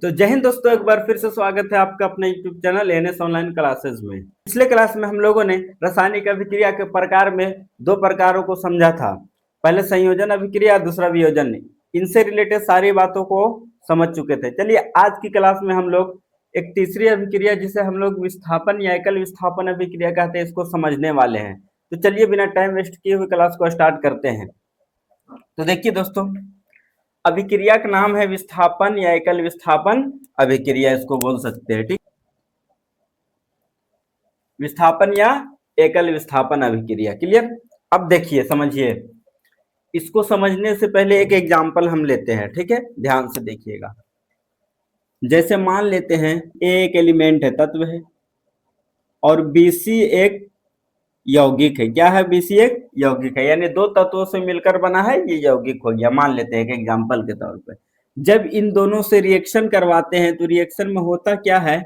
तो जय हिंद दोस्तों, एक बार फिर से स्वागत है आपका अपने YouTube channel NS online classes में। पिछले क्लास में हम लोगों ने रासायनिक अभिक्रिया के प्रकार में दो प्रकारों को समझा था। पहले संयोजन अभिक्रिया, दूसरा वियोजन। इनसे रिलेटेड सारी बातों को समझ चुके थे। चलिए आज की क्लास में हम लोग एक तीसरी अभिक्रिया जिसे हम लोग विस्थापन या एकल विस्थापन अभिक्रिया कहते हैं, इसको समझने वाले हैं। तो चलिए बिना टाइम वेस्ट किए हुए क्लास को स्टार्ट करते हैं। तो देखिए दोस्तों, अभिक्रिया का नाम है विस्थापन या एकल विस्थापन अभिक्रिया, इसको बोल सकते हैं। ठीक, विस्थापन या एकल विस्थापन अभिक्रिया। क्लियर? अब देखिए, समझिए। इसको समझने से पहले एक एग्जांपल हम लेते हैं। ठीक है, ध्यान से देखिएगा। जैसे मान लेते हैं ए एक एलिमेंट है, तत्व है, और बीसी एक यौगिक है। क्या है? बीसी एक यौगिक है, यानी दो तत्वों से मिलकर बना है, ये यौगिक हो गया। मान लेते हैं एक एग्जांपल के तौर पर। जब इन दोनों से रिएक्शन करवाते हैं तो रिएक्शन में होता क्या है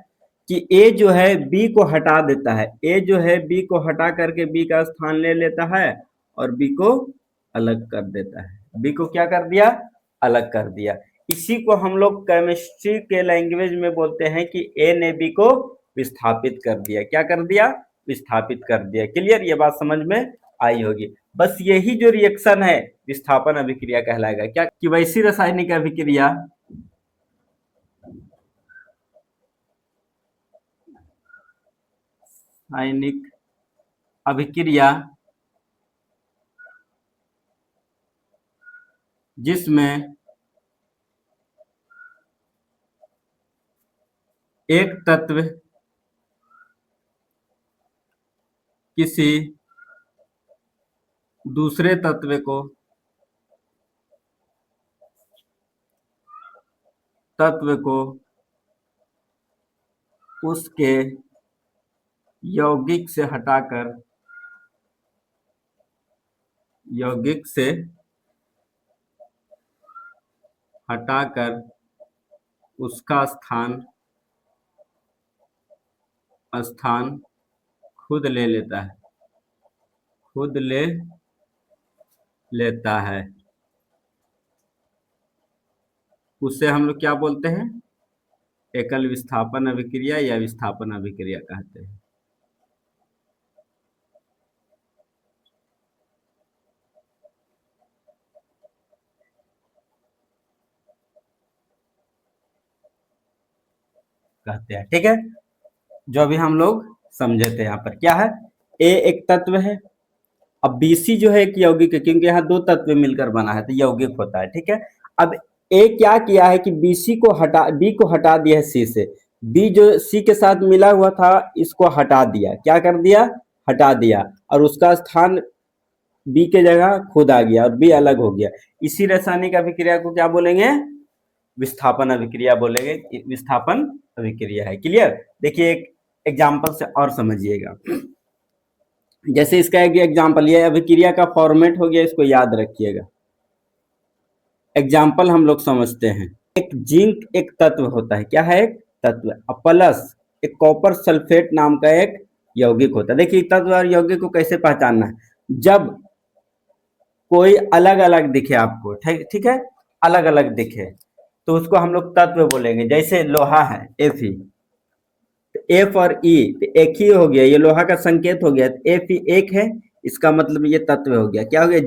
कि ए जो है बी को हटा देता है। ए जो है बी को हटा करके बी का स्थान ले लेता है और बी को अलग कर देता है। बी को क्या कर दिया? अलग कर दिया। इसी को हम लोग केमिस्ट्री के लैंग्वेज में बोलते हैं कि ए ने बी को विस्थापित कर दिया। क्या कर दिया? विस्थापित कर दिया। क्लियर? ये बात समझ में आई होगी। बस यही जो रिएक्शन है विस्थापन अभिक्रिया कहलाएगा। क्या कि वैसी रासायनिक अभिक्रिया रासायनिक अभिक्रिया जिसमें एक तत्व किसी दूसरे तत्व को उसके यौगिक से हटाकर उसका स्थान खुद ले लेता है, उसे हम लोग क्या बोलते हैं? एकल विस्थापन अभिक्रिया या विस्थापन अभिक्रिया कहते हैं। ठीक है, जो अभी हम लोग समझे थे। यहाँ पर क्या है? ए एक तत्व है, अब बीसी जो है एक यौगिक है, क्योंकि यहाँ दो तत्व मिलकर बना है तो यौगिक होता है। ठीक है, अब ए क्या किया है कि बी को हटा दिया है सी से। बी जो सी के साथ मिला हुआ था इसको हटा दिया। क्या कर दिया? हटा दिया, और उसका स्थान बी के जगह खुद आ गया और बी अलग हो गया। इसी रासायनिक अभिक्रिया को क्या बोलेंगे? विस्थापन अभिक्रिया बोलेंगे। विस्थापन अभिक्रिया है। क्लियर? देखिए एक एग्जाम्पल से और समझिएगा। जैसे इसका एक एग्जाम्पल, ये अभिक्रिया का फॉर्मेट हो गया, इसको याद रखिएगा। एग्जाम्पल हम लोग समझते हैं। एक जिंक एक तत्व होता है। क्या है? एक तत्व। प्लस एक कॉपर सल्फेट नाम का एक यौगिक होता है। देखिए तत्व और यौगिक को कैसे पहचानना है। जब कोई अलग अलग दिखे आपको, ठीक है, अलग अलग दिखे तो उसको हम लोग तत्व बोलेंगे। जैसे लोहा है Fe, एफ और ई एक ही हो गया, ये लोहा का संकेत हो गया। एफ एक है, इसका मतलब ये तत्व हो गया। क्या हो गया?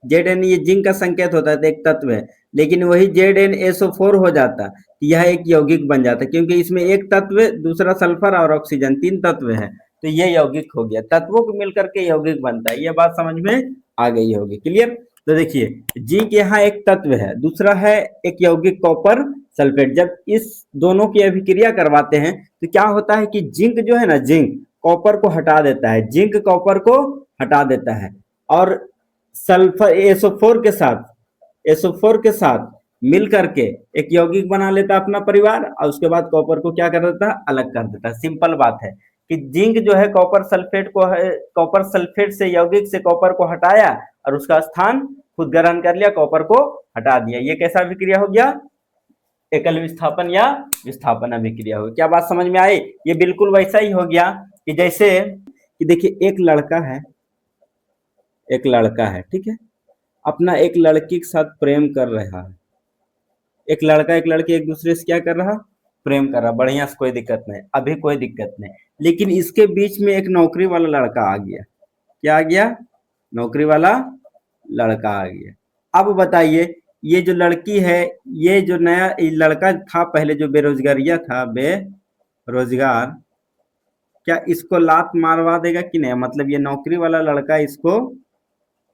जेड एन ये जिंक का संकेत होता है तो एक तत्व है, लेकिन वही ZnSO4 हो जाता, यह एक यौगिक बन जाता, क्योंकि इसमें एक तत्व, दूसरा सल्फर और ऑक्सीजन, तीन तत्व है तो ये यौगिक हो गया। तत्वों को मिलकर के यौगिक बनता है। ये बात समझ में आ गई होगी। क्लियर? तो देखिए जिंक यहाँ एक तत्व है, दूसरा है एक यौगिक कॉपर सल्फेट। जब इस दोनों की अभिक्रिया करवाते हैं तो क्या होता है कि जिंक जो है ना, जिंक कॉपर को हटा देता है, जिंक कॉपर को हटा देता है, और सल्फर एसओ4 के साथ मिल करके एक यौगिक बना लेता है अपना परिवार, और उसके बाद कॉपर को क्या कर देता है? अलग कर देता है। सिंपल बात है कि जिंक जो है कॉपर सल्फेट से यौगिक से कॉपर को हटाया और उसका स्थान खुद ग्रहण कर लिया, कॉपर को हटा दिया। ये कैसा अभिक्रिया हो गया? एकल विस्थापन या विस्थापन अभिक्रिया हो। क्या बात समझ में आई? ये बिल्कुल वैसा ही हो गया कि जैसे कि देखिए एक लड़का है, ठीक है, अपना एक लड़की के साथ प्रेम कर रहा है, एक लड़का एक लड़की एक दूसरे से क्या कर रहा, प्रेम कर रहा, बढ़िया से, कोई दिक्कत नहीं, अभी कोई दिक्कत नहीं। लेकिन इसके बीच में एक नौकरी वाला लड़का आ गया। क्या आ गया? नौकरी वाला लड़का आ गया। अब बताइए, ये जो लड़की है, ये जो नया ये लड़का था पहले जो बेरोजगारिया था, बेरोजगार, क्या इसको लात मारवा देगा कि नहीं? मतलब ये नौकरी वाला लड़का इसको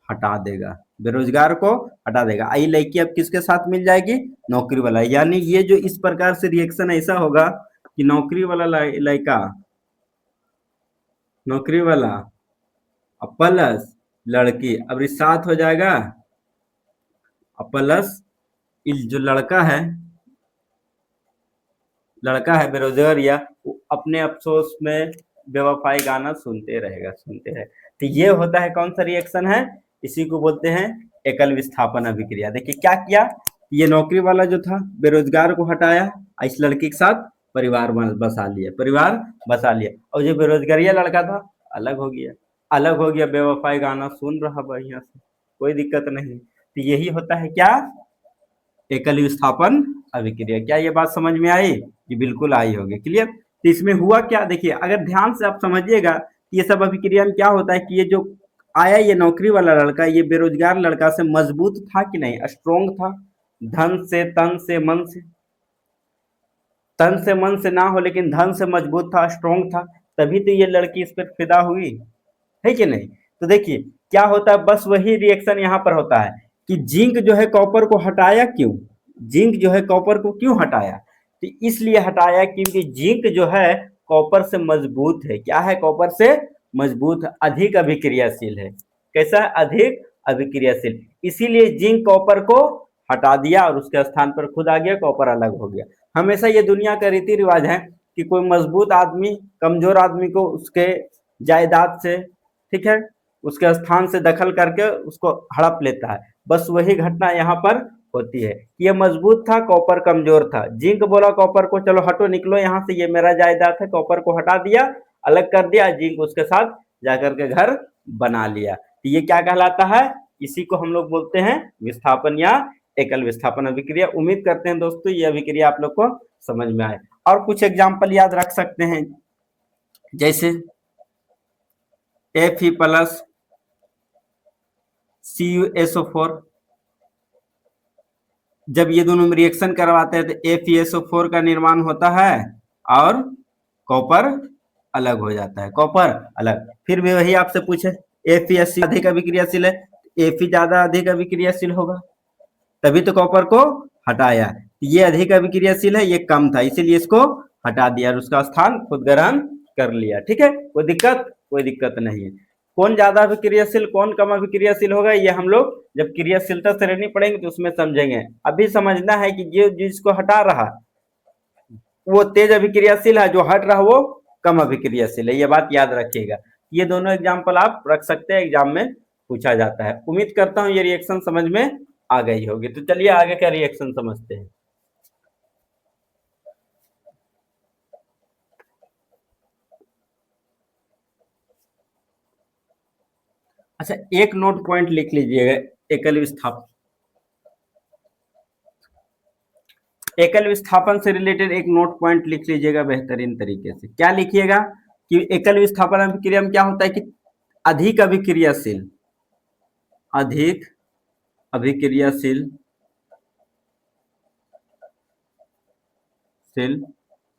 हटा देगा, बेरोजगार को हटा देगा। आई लड़की अब किसके साथ मिल जाएगी? नौकरी वाला। यानी ये जो इस प्रकार से रिएक्शन ऐसा होगा कि नौकरी वाला लड़का, नौकरी वाला प्लस लड़की, अब ये साथ हो जाएगा, प्लस जो लड़का है बेरोजगार, या वो अपने अफसोस में बेवफाई गाना सुनते रहेगा, सुनते रहे। तो ये होता है कौन सा रिएक्शन है? इसी को बोलते हैं एकल विस्थापन अभिक्रिया। देखिए क्या किया, ये नौकरी वाला जो था बेरोजगार को हटाया, इस लड़की के साथ परिवार बसा लिया, परिवार बसा लिया, और जो बेरोजगारिया लड़का था अलग हो गया, अलग हो गया, बेवफाई गाना सुन रहा बढ़िया से, कोई दिक्कत नहीं। तो यही होता है क्या? एकल विस्थापन अभिक्रिया। क्या ये बात समझ में आई? ये बिल्कुल आई होगी, क्लियर। तो इसमें हुआ क्या, देखिए अगर ध्यान से आप समझिएगा, ये सब अभिक्रिया में क्या होता है कि ये जो आया ये नौकरी वाला लड़का, ये बेरोजगार लड़का से मजबूत था कि नहीं? स्ट्रोंग था, धन से, तन से, मन से, तन से मन से ना हो लेकिन धन से मजबूत था, स्ट्रोंग था, तभी तो ये लड़की इस पर फिदा हुई, है कि नहीं? तो देखिए क्या होता है, बस वही रिएक्शन यहाँ पर होता है कि जिंक जो है कॉपर को हटाया क्यों? जिंक जो है कॉपर को क्यों हटाया? तो इसलिए हटाया क्योंकि जिंक जो है कॉपर से मजबूत है। क्या है? कॉपर से मजबूत, अधिक अभिक्रियाशील है। कैसा? अधिक अभिक्रियाशील। इसीलिए जिंक कॉपर को हटा दिया और उसके स्थान पर खुद आ गया, कॉपर अलग हो गया। हमेशा ये दुनिया का रीति रिवाज है कि कोई मजबूत आदमी कमजोर आदमी को उसके जायदाद से, ठीक है, उसके स्थान से दखल करके उसको हड़प लेता है। बस वही घटना यहाँ पर होती है। ये मजबूत था, कॉपर कमजोर था, जिंक बोला कॉपर को चलो हटो, निकलो यहाँ से, ये मेरा जायदाद है, कॉपर को हटा दिया, अलग कर दिया, जिंक उसके साथ जाकर के घर बना लिया। तो ये क्या कहलाता है? इसी को हम लोग बोलते हैं विस्थापन या एकल विस्थापन अभिक्रिया। उम्मीद करते हैं दोस्तों ये अभिक्रिया आप लोग को समझ में आए। और कुछ एग्जाम्पल याद रख सकते हैं, जैसे Fe प्लस CuSO4, जब ये दोनों रिएक्शन करवाते हैं तो FeSO4 का निर्माण होता है और कॉपर अलग हो जाता है, कॉपर अलग। फिर भी वही आपसे पूछे FeSC अधिक अभिक्रियाशील है, Fe ज्यादा अधिक अभिक्रियाशील होगा, तभी तो कॉपर को हटाया। ये अधिक अभिक्रियाशील है, ये कम था, इसीलिए इसको हटा दिया और उसका स्थान खुद ग्रहण कर लिया। ठीक है, कोई दिक्कत? कोई दिक्कत नहीं है। कौन ज्यादा अभिक्रियाशील कौन कम अभिक्रियाशील होगा, ये हम लोग जब क्रियाशीलता श्रेणी पढ़ेंगे तो उसमें समझेंगे। अभी समझना है कि जो जिसको हटा रहा वो तेज अभिक्रियाशील है, जो हट रहा वो कम अभिक्रियाशील है, ये बात याद रखिएगा। ये दोनों एग्जाम्पल आप रख सकते हैं, एग्जाम में पूछा जाता है। उम्मीद करता हूँ ये रिएक्शन समझ में आ गई होगी। तो चलिए आगे का रिएक्शन समझते हैं। अच्छा, एक नोट पॉइंट लिख लीजिएगा, एकल विस्थापन, एकल विस्थापन से रिलेटेड एक नोट पॉइंट लिख लीजिएगा बेहतरीन तरीके से। क्या लिखिएगा कि एकल विस्थापन अभिक्रिया में क्या होता है कि अधिक अभिक्रियाशील, अधिक अभिक्रियाशील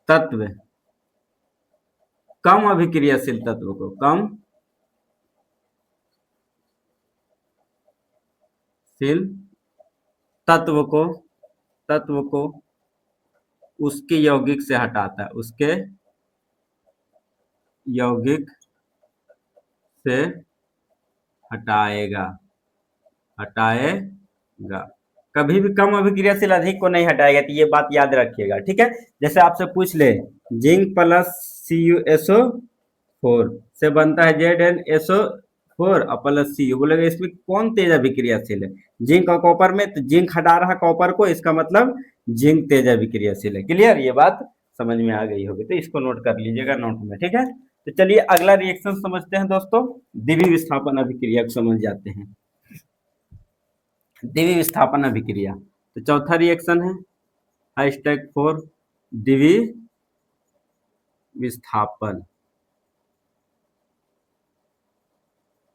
तत्व कम अभिक्रियाशील तत्व को, कम शील तत्व को उसके यौगिक से हटाता है, उसके यौगिक से हटाएगा, हटाएगा। कभी भी कम अभिक्रियाशील अधिक को नहीं हटाएगा, तो ये बात याद रखिएगा। ठीक है, जैसे आपसे पूछ ले जिंक प्लस CuSO4 से बनता है ZnSO4 और प्लस Cu, बोलेगा इसमें कौन तेज अभिक्रियाशील है? जिंक और कॉपर में, तो जिंक हटा रहा कॉपर को, इसका मतलब जिंक तेज अभिक्रियाशील है। क्लियर, ये बात समझ में आ गई होगी, तो इसको नोट कर लीजिएगा नोट में। ठीक है, तो चलिए अगला रिएक्शन समझते हैं दोस्तों, द्वितीय विस्थापन अभिक्रिया को समझ जाते हैं। द्वितीय विस्थापन अभिक्रिया, तो चौथा रिएक्शन है हैशटैग फॉर द्विवी विस्थापन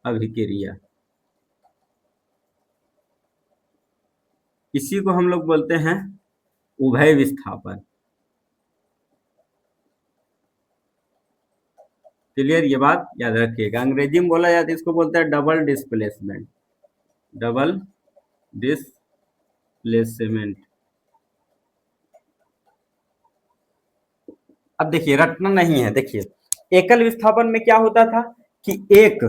अभिक्रिया। इसी को हम लोग बोलते हैं उभय विस्थापन। क्लियर, ये बात याद रखिएगा। अंग्रेजी में बोला जाता है, इसको बोलते हैं डबल डिस्प्लेसमेंट। Double displacement. अब देखिए, रटना नहीं है। देखिए, एकल विस्थापन में क्या होता था कि एक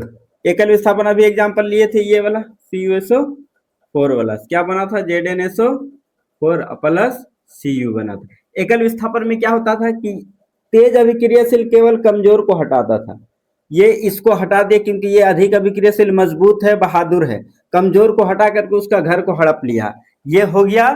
एकल विस्थापन, अभी एग्जांपल लिए थे ये वाला CuSO4 वाला, क्या बना था ZnSO4 प्लस Cu बना था। एकल विस्थापन में क्या होता था कि तेज अभिक्रियाशील केवल कमजोर को हटाता था। ये इसको हटा दिया क्योंकि ये अधिक अभिक्रियाशील मजबूत है, बहादुर है। कमजोर को हटा करके उसका घर को हड़प लिया। ये हो गया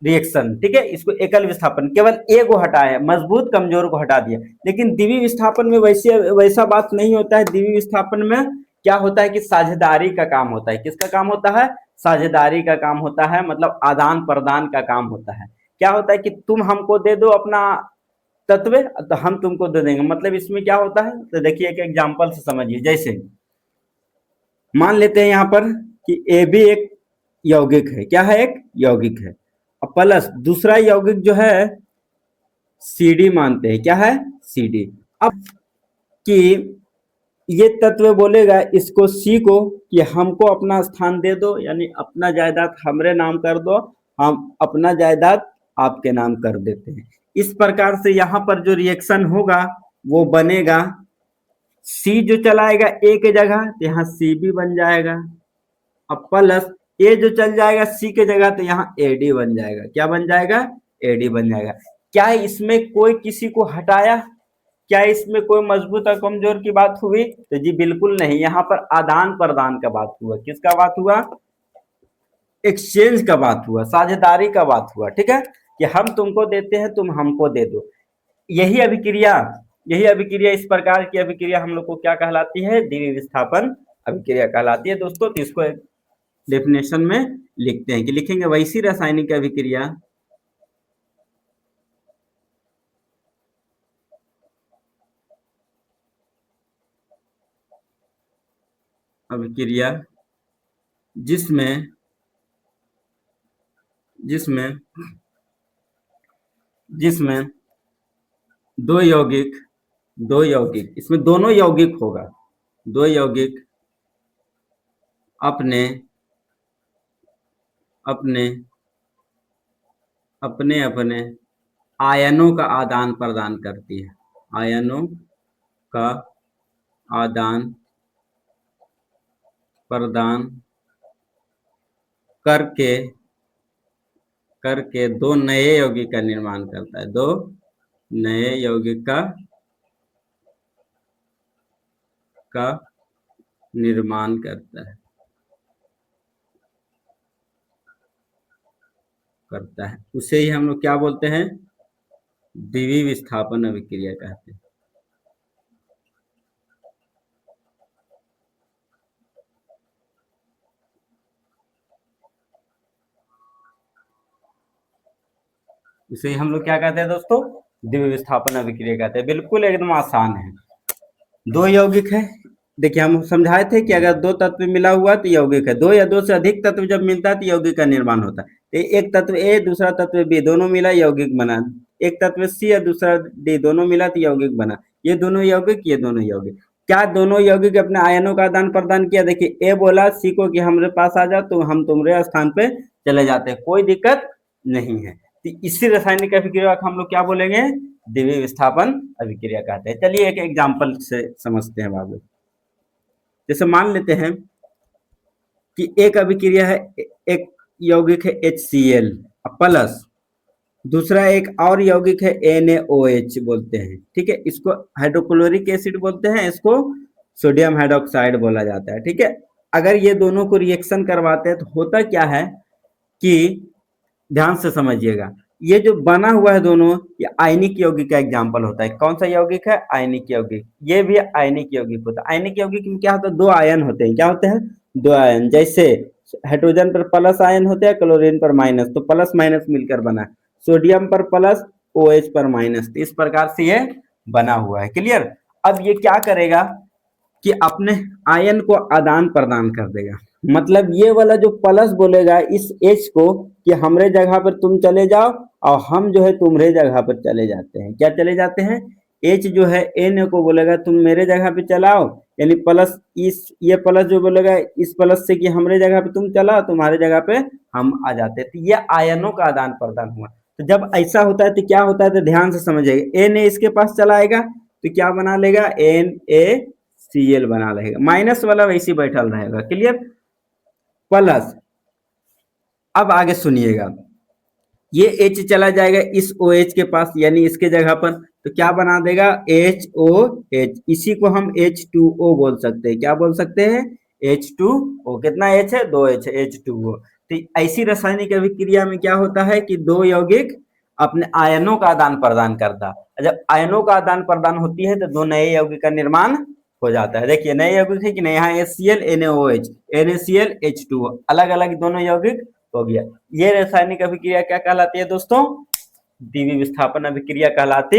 रिएक्शन, ठीक है। इसको एकल विस्थापन, केवल ए को हटाया, मजबूत कमजोर को हटा दिया। लेकिन द्विवीय विस्थापन में वैसा बात नहीं होता है। द्विवीय विस्थापन में क्या होता है कि साझेदारी का काम होता है। किसका काम होता है? साझेदारी का काम होता है, मतलब आदान प्रदान का काम होता है। क्या होता है कि तुम हमको दे दो अपना तत्व, तो हम तुमको दे देंगे। मतलब इसमें क्या होता है, तो देखिए एक एग्जाम्पल से समझिए। जैसे मान लेते हैं यहाँ पर कि ए बी एक यौगिक है। क्या है? एक यौगिक है। प्लस दूसरा यौगिक जो है CD मानते हैं। क्या है? CD। अब कि ये तत्व बोलेगा इसको C को कि हमको अपना स्थान दे दो, यानी अपना जायदाद हमरे नाम कर दो, हम अपना जायदाद आपके नाम कर देते हैं। इस प्रकार से यहाँ पर जो रिएक्शन होगा वो बनेगा, C जो चलाएगा A के जगह तो यहाँ CB बन जाएगा। अब प्लस ए जो चल जाएगा सी के जगह तो यहाँ एडी बन जाएगा। क्या बन जाएगा? एडी बन जाएगा। क्या इसमें कोई किसी को हटाया? क्या इसमें कोई मजबूत और कमजोर की बात हुई? तो जी बिल्कुल नहीं। यहाँ पर आदान प्रदान का बात हुआ। किसका बात हुआ? एक्सचेंज का बात हुआ, साझेदारी का बात हुआ। ठीक है, कि हम तुमको देते हैं, तुम हमको दे दो। यही अभिक्रिया इस प्रकार की अभिक्रिया हम लोग को क्या कहलाती है? द्विवीय विस्थापन अभिक्रिया कहलाती है दोस्तों। तो इसको डेफिनेशन में लिखते हैं कि लिखेंगे वैसी रासायनिक अभिक्रिया जिसमें जिसमें जिसमें दो यौगिक इसमें दोनों यौगिक होगा। दो यौगिक अपने अपने अपने अपने आयनों का आदान प्रदान करती है। आयनों का आदान प्रदान करके करके दो नए यौगिक का निर्माण करता है। दो नए यौगिक का निर्माण करता है। उसे ही हम लोग क्या बोलते हैं? द्विवीय विस्थापन अभिक्रिया कहते हैं। इसे हम लोग क्या कहते हैं दोस्तों? द्विवीय विस्थापन अभिक्रिया कहते हैं। बिल्कुल एकदम आसान है। दो यौगिक है। देखिए हम समझाए थे कि अगर दो तत्व मिला हुआ तो यौगिक है। दो या दो से अधिक तत्व जब मिलता है तो यौगिक का निर्माण होता है। तो एक तत्व ए दूसरा तत्व बी दोनों मिला यौगिक बना। एक तत्व सी या दूसरा डी दोनों मिला तो यौगिक बना। ये दोनों यौगिक, ये दोनों यौगिक। क्या दोनों यौगिक अपने आयनों का आदान प्रदान किया? देखिए ए बोला सी को कि हमारे पास आ जाओ, तो हम तुम्हारे स्थान पे चले जाते हैं, कोई दिक्कत नहीं है। तो इसी रासायनिक अभिक्रिया को हम लोग क्या बोलेंगे? द्विवीय विस्थापन अभिक्रिया कहते हैं। चलिए एक एग्जाम्पल से समझते हैं बाबू। जैसे मान लेते हैं कि एक अभिक्रिया है, एक यौगिक है HCl प्लस दूसरा एक और यौगिक है NaOH बोलते हैं। ठीक है, इसको हाइड्रोक्लोरिक एसिड बोलते हैं, इसको सोडियम हाइड्रोक्साइड बोला जाता है। ठीक है, अगर ये दोनों को रिएक्शन करवाते हैं तो होता क्या है कि ध्यान से समझिएगा, ये जो बना हुआ है दोनों, ये आयनिक यौगिक का एग्जाम्पल होता है। कौन सा यौगिक है? आयनिक यौगिक। ये भी आयनिक यौगिक होता है। आयनिक यौगिक में क्या होता है? दो आयन होते हैं। क्या होते हैं? दो आयन। जैसे हाइड्रोजन पर प्लस आयन होते हैं, क्लोरीन पर माइनस, तो प्लस माइनस मिलकर बना। सोडियम पर प्लस, OH पर माइनस। इस प्रकार से ये बना हुआ है। क्लियर। अब ये क्या करेगा कि अपने आयन को आदान प्रदान कर देगा। मतलब ये वाला जो प्लस बोलेगा इस H को कि हमरे जगह पर तुम चले जाओ, और हम जो है तुम्हारे जगह पर चले जाते हैं। क्या चले जाते हैं? H जो है N को बोलेगा तुम मेरे जगह पे चलाओ, यानी प्लस इस ये प्लस जो बोलेगा इस प्लस से कि हमरे जगह पे तुम चलाओ, तुम्हारे जगह पे हम आ जाते हैं। तो ये आयनों का आदान प्रदान हुआ। तो जब ऐसा होता है तो क्या होता है, तो ध्यान से समझिएगा। Na इसके पास चला आएगा तो क्या बना लेगा? NaCl बना लेगा। माइनस वाला वैसे ही बैठल रहेगा। क्लियर। प्लस, अब आगे सुनिएगा, ये H चला जाएगा इस OH के पास, यानी इसके जगह पर, तो क्या बना देगा? HOH। इसी को हम H2O बोल सकते हैं। क्या बोल सकते हैं? H2O। कितना H है? 2H है, H2O। तो ऐसी रासायनिक अभिक्रिया में क्या होता है कि दो यौगिक अपने आयनों का आदान प्रदान करता है। जब आयनों का आदान प्रदान होती है तो दो नए यौगिक का निर्माण हो जाता है। देखिए नए यौगिक है कि नहीं, यहाँ HCl NaOH, NaCl H2O, अलग अलग दोनों यौगिक हो गया। ये रासायनिक अभिक्रिया क्या कहलाती है दोस्तों? द्वितीय विस्थापन अभिक्रिया कहलाती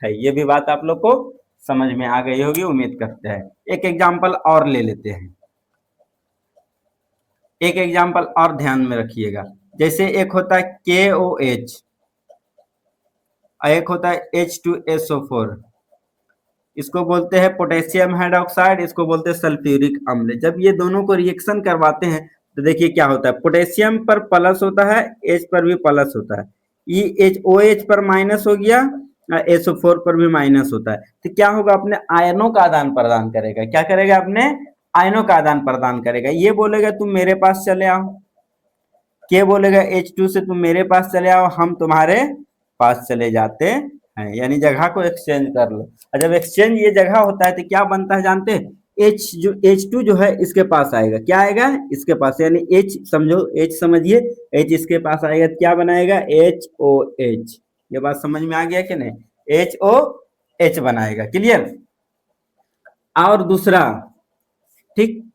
है। ये भी बात आप लोग को समझ में आ गई होगी, उम्मीद करते हैं। एक एग्जांपल और ले लेते हैं। एक एग्जांपल और ध्यान में रखिएगा। जैसे एक होता है KOH, एक होता है H2SO4। इसको बोलते हैं पोटेशियम हाइड्रोक्साइड, इसको बोलते हैं सल्फ्यूरिक अम्ल। जब ये दोनों को रिएक्शन करवाते हैं तो देखिए क्या होता है। पोटेशियम पर प्लस होता है, H पर भी प्लस होता है। OH पर माइनस हो गया, SO4 पर भी माइनस होता है। तो क्या होगा? अपने आयनों का आदान प्रदान करेगा। क्या करेगा? अपने आयनों का आदान प्रदान करेगा। ये बोलेगा तुम मेरे पास चले आओ, के बोलेगा H2 से तुम मेरे पास चले आओ, हम तुम्हारे पास चले जाते हैं। यानी जगह को एक्सचेंज कर लो। और जब एक्सचेंज ये जगह होता है तो क्या बनता है जानते हैं? H2 जो है इसके पास आएगा। क्या आएगा? इसके पास, यानी H समझो, H समझिए, H इसके पास आएगा तो क्या बनाएगा? HOH। ये बात समझ में आ गया कि नहीं? HOH बनाएगा। क्लियर। और दूसरा, ठीक,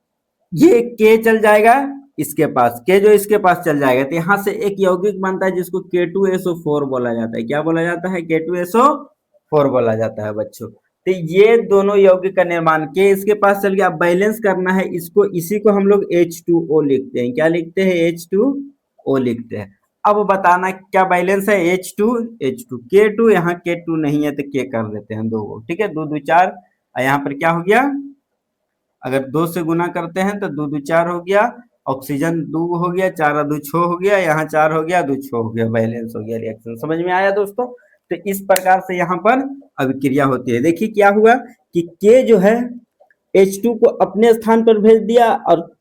ये के चल जाएगा इसके पास, के जो इसके पास चल जाएगा तो यहां से एक यौगिक बनता है जिसको K2SO4 बोला जाता है। क्या बोला जाता है? K2SO4 बोला जाता है बच्चों। तो ये दोनों यौगिक का निर्माण, के इसके पास चल गया। अब बैलेंस करना है इसको, इसी को हम लोग H2O लिखते हैं। क्या लिखते हैं? H2O लिखते हैं। अब बताना क्या बैलेंस है? H2 K2, यहाँ K2 नहीं है तो K कर देते हैं दो को। ठीक है, दो दो चार। यहाँ पर क्या हो गया? अगर दो से गुना करते हैं तो दो दो चार हो गया, ऑक्सीजन दो हो गया, चार दो छो हो गया, यहाँ चार हो गया, दो छो हो गया, बैलेंस हो गया रिएक्शन। समझ में आया दोस्तों? तो इस प्रकार से यहाँ पर अभिक्रिया होती है। देखिए क्या हुआ कि के जो है H2 को अपने स्थान पर भेज दिया और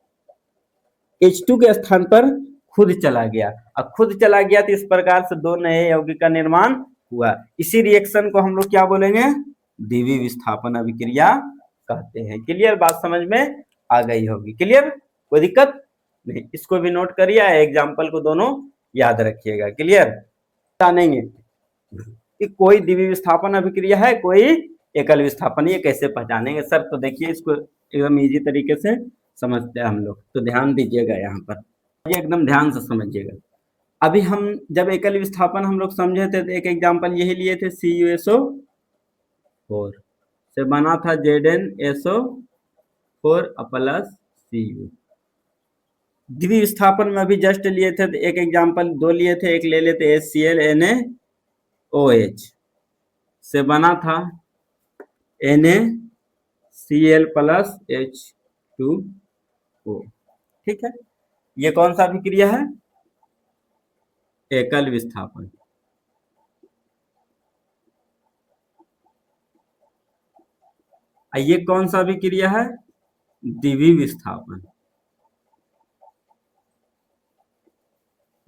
H2 के स्थान पर खुद चला गया, और खुद चला गया तो इस प्रकार से दो नए यौगिक का निर्माण हुआ। इसी रिएक्शन को हम लोग क्या बोलेंगे? द्वितीय विस्थापन अभिक्रिया कहते हैं। क्लियर, बात समझ में आ गई होगी। क्लियर, कोई दिक्कत नहीं। इसको भी नोट करिए, एग्जाम्पल को दोनों याद रखिएगा। क्लियर, जानेंगे कि कोई द्वितीय विस्थापन अभिक्रिया है, कोई एकल विस्थापन, ये कैसे पहचानेंगे सर? तो देखिए इसको एकदम इजी तरीके से समझते हैं हम लोग, तो ध्यान दीजिएगा यहाँ पर, ये एकदम ध्यान से समझिएगा। अभी हम जब एकल विस्थापन हम लोग समझे थे तो एक एग्जाम्पल यही लिए थे, CuSO4 से बना था ZnSO4 प्लस Cu। द्वितीय विस्थापन में अभी जस्ट लिए थे तो एक एग्जाम्पल दो लिए थे, एक ले लेते HCl NaOH से बना था NaCl प्लस H2O। ठीक है, ये कौन सा अभिक्रिया है? एकल विस्थापन। ये कौन सा अभिक्रिया है? द्वितीय विस्थापन।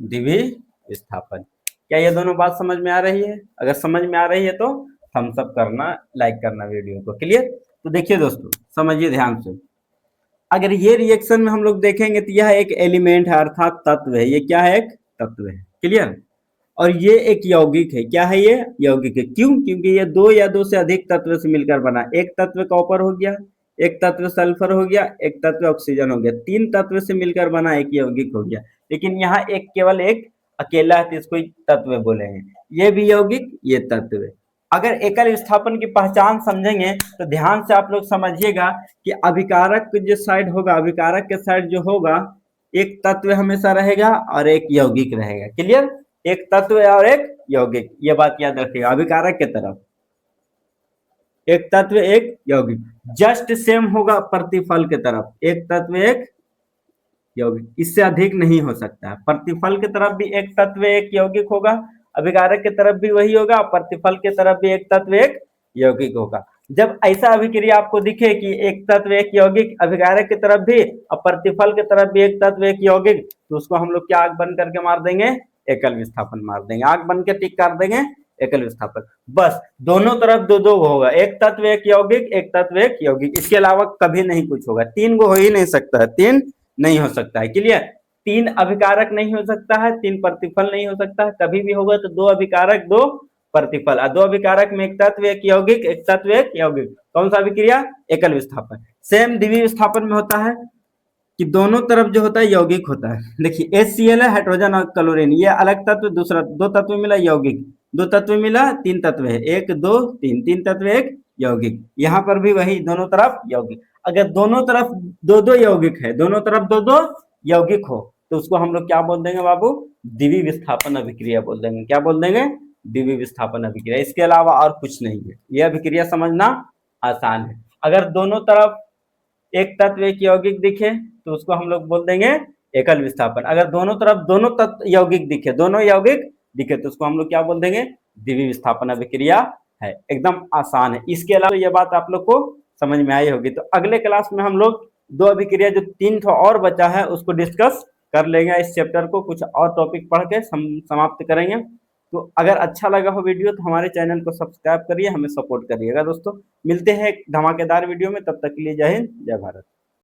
द्वितीय विस्थापन। क्या ये दोनों बात समझ में आ रही है? अगर समझ में आ रही है तो थम्स अप करना, लाइक करना वीडियो को। क्लियर। तो देखिए दोस्तों, समझिए ध्यान से। अगर ये रिएक्शन में हम लोग देखेंगे तो यह एक एलिमेंट है, अर्थात तत्व है। ये क्या है? एक तत्व है। क्लियर। और ये एक यौगिक है। क्या है? ये यौगिक है। क्यों? क्योंकि ये दो या दो से अधिक तत्व से मिलकर बना। एक तत्व कॉपर हो गया, एक तत्व सल्फर हो गया, एक तत्व ऑक्सीजन हो गया। तीन तत्व से मिलकर बना एक यौगिक हो गया। लेकिन यहाँ एक केवल एक अकेला है तो इसको ही तत्व बोलेंगे। ये भी यौगिक, ये तत्व। अगर एकल विस्थापन की पहचान समझेंगे तो ध्यान से आप लोग समझिएगा कि अभिकारक जो साइड होगा, अभिकारक के साइड जो होगा, एक तत्व हमेशा रहेगा और एक यौगिक रहेगा। क्लियर? एक तत्व और एक यौगिक, ये बात याद रखिएगा। अभिकारक के तरफ एक तत्व एक यौगिक, जस्ट सेम होगा प्रतिफल के तरफ, एक तत्व एक यौगिक, इससे अधिक नहीं हो सकता है। प्रतिफल की तरफ भी एक तत्व एक यौगिक होगा, अभिकारक की तरफ भी वही होगा, प्रतिफल की तरफ भी एक तत्व एक यौगिक होगा। जब ऐसा अभिक्रिया आपको दिखे कि एक तत्व एक यौगिक अभिकारक की तरफ भी और प्रतिफल की तरफ भी एक तत्व एक यौगिक, तो उसको हम लोग क्या आग बंद करके मार देंगे? एकल विस्थापन मार देंगे। आग बंद के टिक कर देंगे, एकल विस्थापन। बस दोनों तरफ दो दो होगा, एक तत्व एक यौगिक, एक तत्व एक यौगिक, इसके अलावा कभी नहीं कुछ होगा। तीन गो हो ही नहीं सकता है, तीन नहीं हो सकता है। क्लियर? तीन अभिकारक नहीं हो सकता है, तीन प्रतिफल नहीं हो सकता है। कभी भी होगा तो दो अभिकारक दो प्रतिफल, और दो अभिकारक में एक तत्व एक यौगिक, एक तत्व एक यौगिक। कौन सा अभिक्रिया? एकल विस्थापन। सेम द्विवीय विस्थापन में होता है कि दोनों तरफ जो होता है यौगिक होता है। देखिए HCl है, हाइड्रोजन और क्लोरीन, ये अलग तत्व, दूसरा दो तत्व मिला यौगिक, दो तत्व मिला तीन तत्व है, एक दो तीन, तीन तत्व एक यौगिक। यहाँ पर भी वही दोनों तरफ यौगिक। अगर दोनों तरफ दो दो यौगिक है, दोनों तरफ दो दो यौगिक हो, तो उसको हम लोग क्या बोल देंगे बाबू? द्विवीय विस्थापन अभिक्रिया बोल देंगे। क्या बोल देंगे? द्विवीय विस्थापन अभिक्रिया। इसके अलावा और कुछ नहीं है। यह अभिक्रिया समझना आसान है। अगर दोनों तरफ एक तत्व एक यौगिक दिखे तो उसको हम लोग बोल देंगे एकल विस्थापन। अगर दोनों तरफ दोनों तत्व यौगिक दिखे, दोनों यौगिक दिखे, तो उसको हम लोग क्या बोल देंगे? द्विवीय विस्थापन अभिक्रिया है। एकदम आसान है। इसके अलावा ये बात आप लोग को समझ में आई होगी। तो अगले क्लास में हम लोग दो अभिक्रिया जो तीन ठो और बचा है उसको डिस्कस कर लेंगे। इस चैप्टर को कुछ और टॉपिक पढ़ के समाप्त करेंगे। तो अगर अच्छा लगा हो वीडियो तो हमारे चैनल को सब्सक्राइब करिए, हमें सपोर्ट करिएगा दोस्तों। मिलते हैं एक धमाकेदार वीडियो में, तब तक के लिए जय हिंद, जय भारत।